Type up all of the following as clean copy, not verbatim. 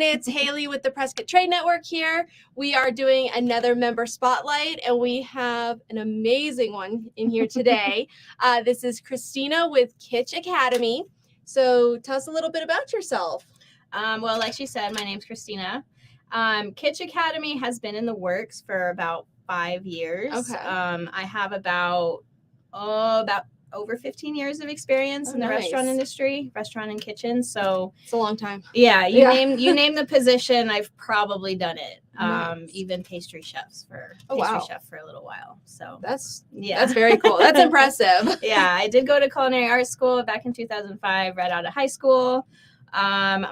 everyone. It's Haley with the Prescott Trade Network here. We are doing another member spotlight, and we have an amazing one in here today. This is Christina with KitchAcademy. So tell us a little bit about yourself. Well, like she said, my name's Christina. KitchAcademy has been in the works for about 5 years. Okay. I have about over 15 years of experience in the restaurant industry, restaurant and kitchen. So it's a long time. Yeah, you name the position, I've probably done it. Nice. Even pastry chef for a little while. So that's very cool. That's impressive. Yeah, I did go to culinary art school back in 2005, right out of high school.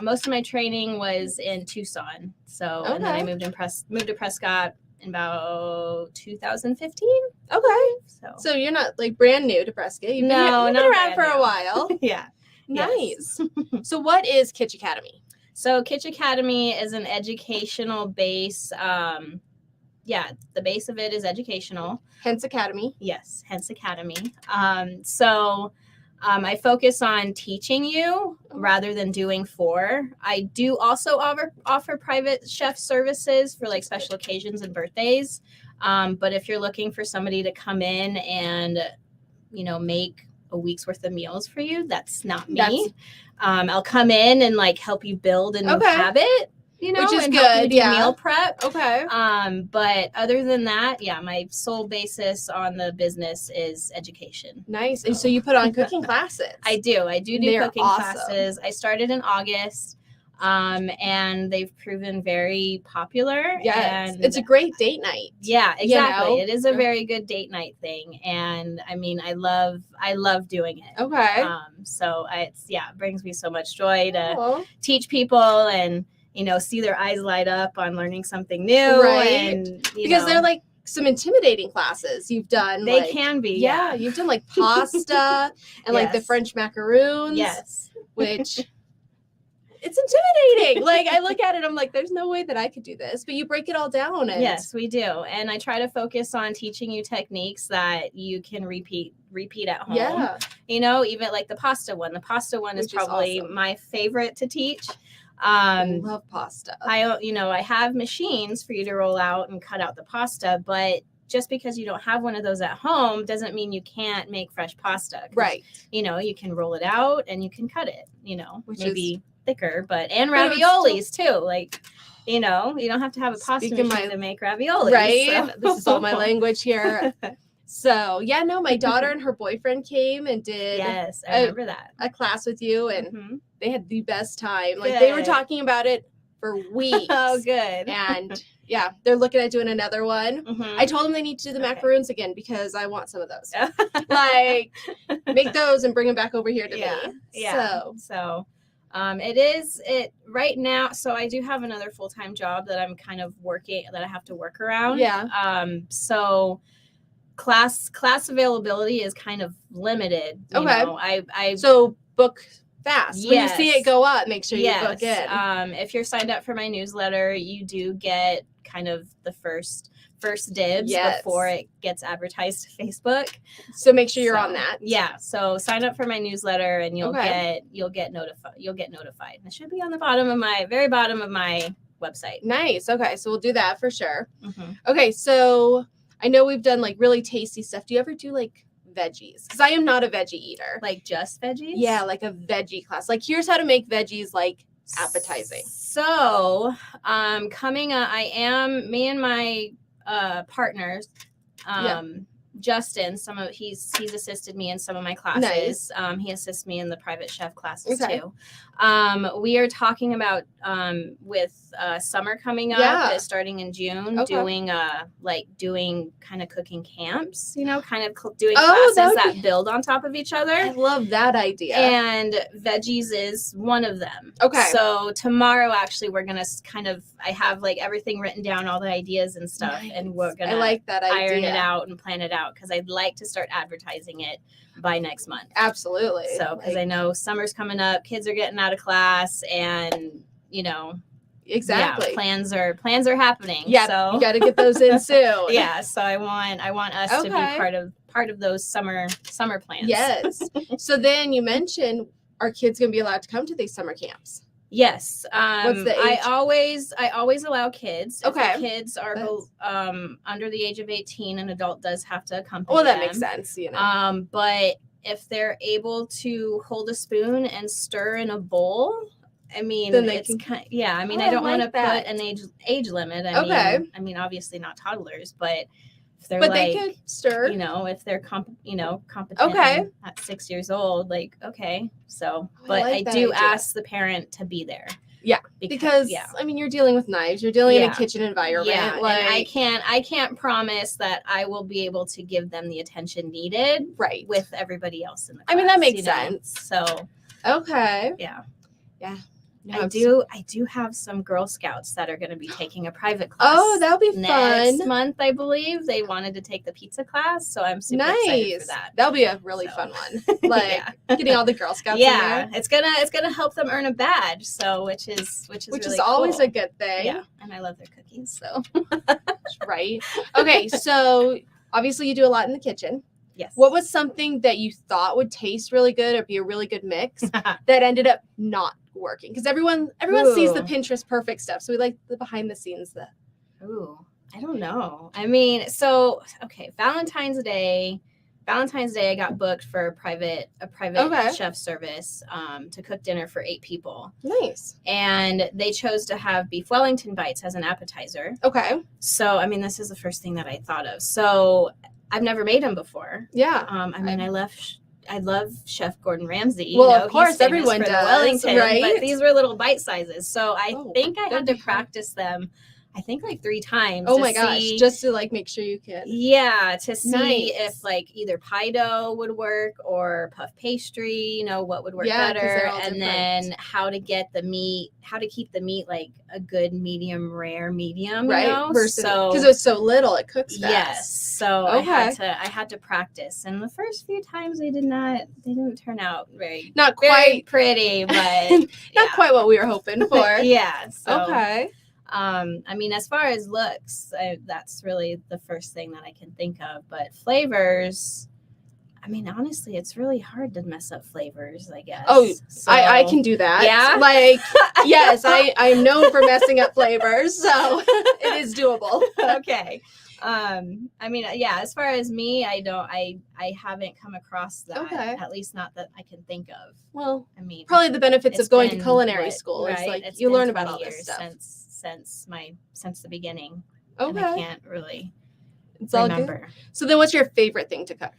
Most of my training was in Tucson. So and then I moved to Prescott in about 2015. Okay. So you're not like brand new to Prescott. You've been around for a while. Yeah. Nice. So what is KitchAcademy? So KitchAcademy is an educational base. The base of it is educational. Hence Academy. Yes, hence Academy. I focus on teaching you rather than doing for. I do also offer private chef services for like special occasions and birthdays. But if you're looking for somebody to come in and, make a week's worth of meals for you, that's not me. I'll come in and like help you build a new habit. Which is and good. Meal prep. Okay. But other than that, my sole basis on the business is education. Nice. And so you put on cooking classes. I do cooking classes. I started in August. And they've proven very popular. Yes. And it's a great date night. Yeah, exactly. It is a very good date night thing. And I mean, I love doing it. Okay. It brings me so much joy to teach people and see their eyes light up on learning something new. Right. And, because they're like some intimidating classes you've done. They can be. Yeah. You've done like pasta and like the French macaroons. Yes. Which it's intimidating. Like I look at it, I'm like, there's no way that I could do this. But you break it all down. And yes, we do. And I try to focus on teaching you techniques that you can repeat at home. Yeah. Even like the pasta one. The pasta one is probably my favorite to teach. I love pasta. I have machines for you to roll out and cut out the pasta, but just because you don't have one of those at home doesn't mean you can't make fresh pasta. Right. You can roll it out and you can cut it, which maybe is thicker, and raviolis too. Like, you don't have to have a pasta machine to make raviolis. Right. So. This is all my language here. So my daughter and her boyfriend came and did I remember that. A class with you, and they had the best time. Like they were talking about it for weeks. Oh, good. And they're looking at doing another one. I told them they need to do the macaroons again because I want some of those. Like make those and bring them back over here to me. Yeah. So it right now. So I do have another full-time job that I'm kind of that I have to work around. Yeah. So class availability is kind of limited. Okay. So book fast. When you see it go up, make sure you book it. If you're signed up for my newsletter, you do get kind of the first dibs before it gets advertised to Facebook. So make sure you're on that. Yeah. So sign up for my newsletter and you'll get notified. It should be on the very bottom of my website. Nice. Okay. So we'll do that for sure. Okay. So I know we've done like really tasty stuff. Do you ever do like veggies? Because I am not a veggie eater. Like just veggies? Yeah, like a veggie class. Like here's how to make veggies like appetizing. So coming up, me and my partners, Justin, he's assisted me in some of my classes. Nice. He assists me in the private chef classes too. We are talking about with summer coming up, starting in June, doing kind of cooking camps, kind of doing classes that build on top of each other. I love that idea. And veggies is one of them. Okay. So tomorrow, actually, we're going to I have like everything written down, all the ideas and stuff, and we're going to iron it out and plan it out because I'd like to start advertising it by next month. Absolutely. So, because I know summer's coming up, kids are getting out of class, and exactly, plans are happening. Yeah, so you got to get those in soon. Yeah, so I want us to be part of those summer plans. Yes. So then you mentioned, are kids going to be allowed to come to these summer camps? Yes. What's the age? I always allow kids. If Okay. the kids are under the age of 18, an adult does have to accompany Well, that them. makes sense, you know. But if they're able to hold a spoon and stir in a bowl, I mean, Then they it's can- kind. Yeah, I mean, Oh, I don't I want to like that. put an age limit. Okay. I mean, obviously not toddlers, but if they're But like, they could stir. you know, if they're competent Okay. at 6 years old, like, okay. So, I but like I that do idea. ask the parent to be there. Yeah, because I mean, you're dealing with knives, you're dealing in a kitchen environment. Yeah, like, and I can't promise that I will be able to give them the attention needed right with everybody else in the class. I mean, that makes you know? sense. So, okay. yeah. No, I do have some Girl Scouts that are going to be taking a private class. Oh, that'll be next fun. month, I believe. They wanted to take the pizza class, so I'm super excited for that. That'll be a really fun one. Like getting all the Girl Scouts in there. It's gonna help them earn a badge, so which is really always cool. a good thing. Yeah, and I love their cookies, so right. Okay, so obviously you do a lot in the kitchen. Yes. What was something that you thought would taste really good or be a really good mix that ended up not working? Because everyone sees the Pinterest perfect stuff, so we like the behind the scenes stuff. Ooh, I don't know. I mean, so okay, Valentine's Day, I got booked for a private chef service to cook dinner for 8 people. Nice. And they chose to have beef Wellington bites as an appetizer. Okay. So, I mean, this is the first thing that I thought of. So, I've never made them before. Yeah. I mean, I love Chef Gordon Ramsay. Well, of course, everyone does, Wellington, right? But these were little bite sizes. So I think I had to be practice them, I think like 3 times. Oh my gosh, just to like make sure you can. Yeah, to see if like either pie dough would work or puff pastry, you know, what would work better. And then how to get the meat, how to keep the meat like a good medium rare medium, right? You know? So because it's so little, it cooks fast. Yes. So I had to practice. And the first few times they didn't turn out very pretty, but not quite what we were hoping for. Yeah. So, okay. I mean, as far as looks, that's really the first thing that I can think of. But flavors, I mean, honestly, it's really hard to mess up flavors, I guess. Oh, so, I can do that. Yeah? Like, yes, I'm known for messing up flavors, so it is doable. Okay. I mean, yeah, as far as me, I haven't come across that. Okay. At least not that I can think of. Well, I mean, probably the benefits of going to culinary school is like you learn about all this stuff since the beginning. Okay. And I can't really it's remember. All good. So then what's your favorite thing to cook?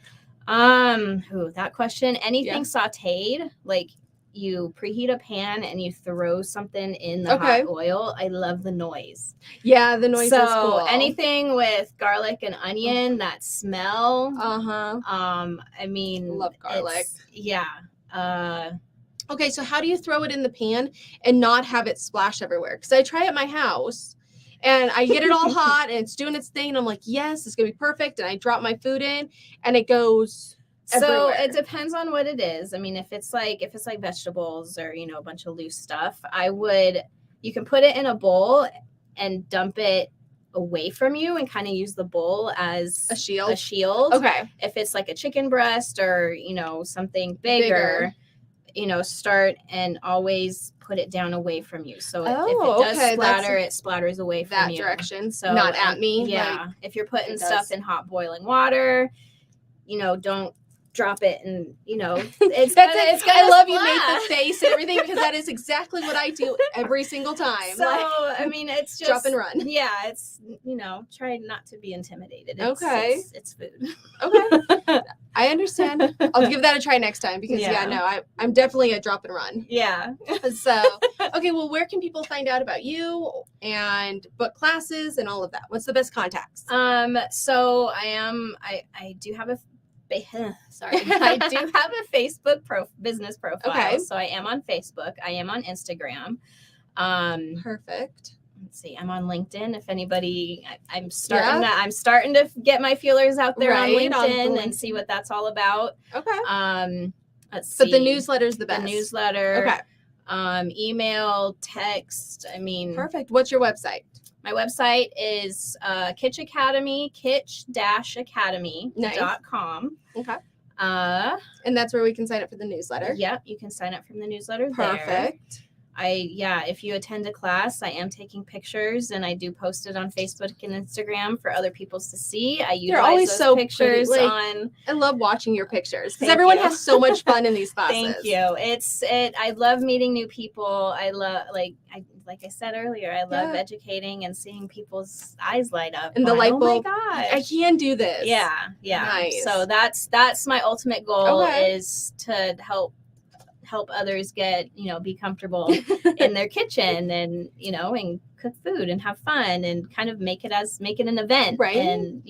That question. Anything sauteed, like you preheat a pan and you throw something in the hot oil. I love the noise. Yeah, the noise is cool. So anything with garlic and onion, that smell. I mean, love garlic. Yeah. Okay, so how do you throw it in the pan and not have it splash everywhere? Because I try at my house and I get it all hot and it's doing its thing. And I'm like, yes, it's going to be perfect. And I drop my food in and it goes everywhere. So it depends on what it is. I mean, if it's like vegetables or, you know, a bunch of loose stuff, you can put it in a bowl and dump it away from you and kind of use the bowl as a shield. Okay. If it's like a chicken breast or, you know, something bigger. You know, start and always put it down away from you. So if it does splatter, it splatters away from that you. direction. So not at me. Yeah. Like, if you're putting stuff in hot boiling water, you know, don't drop it and, you know, it's I love you make the face and everything because that is exactly what I do every single time. So, I mean, it's just drop and run. Yeah, it's, you know, try not to be intimidated. It's food. Okay. I understand. I'll give that a try next time because I'm definitely a drop and run. Yeah. So, okay, well, where can people find out about you and book classes and all of that? What's the best contacts? So I do have I do have a Facebook business profile. Okay. So I am on Facebook. I am on Instagram. Perfect. Let's see. I'm on LinkedIn. If anybody, I'm starting to get my feelers out there on LinkedIn and see what that's all about. Okay. Let's see. But the newsletter's the best. The newsletter. Okay. Email, text. I mean. Perfect. What's your website? My website is KitchAcademy, kitch-academy.com. Okay. And that's where we can sign up for the newsletter. Yep, you can sign up from the newsletter. Perfect. if you attend a class, I am taking pictures and I do post it on Facebook and Instagram for other people to see. I utilize always those so pictures pretty. Like, on. I love watching your pictures because Thank everyone you. has so much fun in these classes. Thank you. I love meeting new people. I love, like I said earlier, I love educating and seeing people's eyes light up. And the light bulb. Oh my gosh, I can do this. Yeah. Nice. So that's my ultimate goal, Okay. is to help others get, be comfortable in their kitchen and, and cook food and have fun and kind of make it an event, Right. And,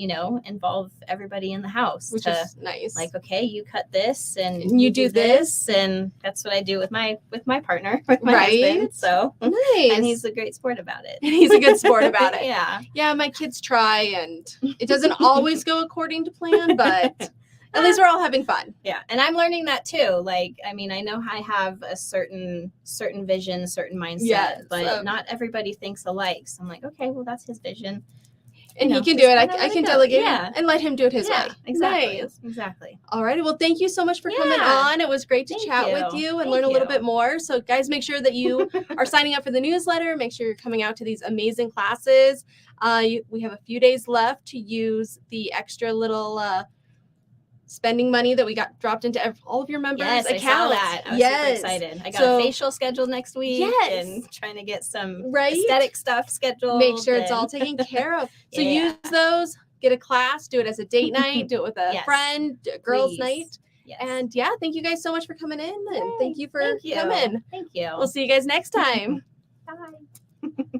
involve everybody in the house, Which is nice. like, okay, you cut this and you do this. and that's what I do with my partner, with my Right. husband. So Nice. and he's a great sport about it. And he's a good sport about it. Yeah. Yeah, my kids try, and it doesn't always go according to plan, but at least we're all having fun. Yeah. And I'm learning that too. Like, I mean, I know I have a certain vision, certain mindset, Yes, but not everybody thinks alike. So I'm like, okay, well, that's his vision. And he can do it. I can delegate and let him do it his way. Exactly. Nice. Exactly. All righty. Well, thank you so much for coming on. It was great to chat with you and learn a little bit more. So, guys, make sure that you are signing up for the newsletter. Make sure you're coming out to these amazing classes. We have a few days left to use the extra little spending money that we got dropped into all of your members' accounts. I saw that. I was super excited. I got a facial scheduled next week. And trying to get some aesthetic stuff scheduled. Make sure it's all taken care of. So use those, get a class, do it as a date night, do it with a friend, a girls' night. Yes. And thank you guys so much for coming in. And thank you for coming. Thank you. We'll see you guys next time. Bye.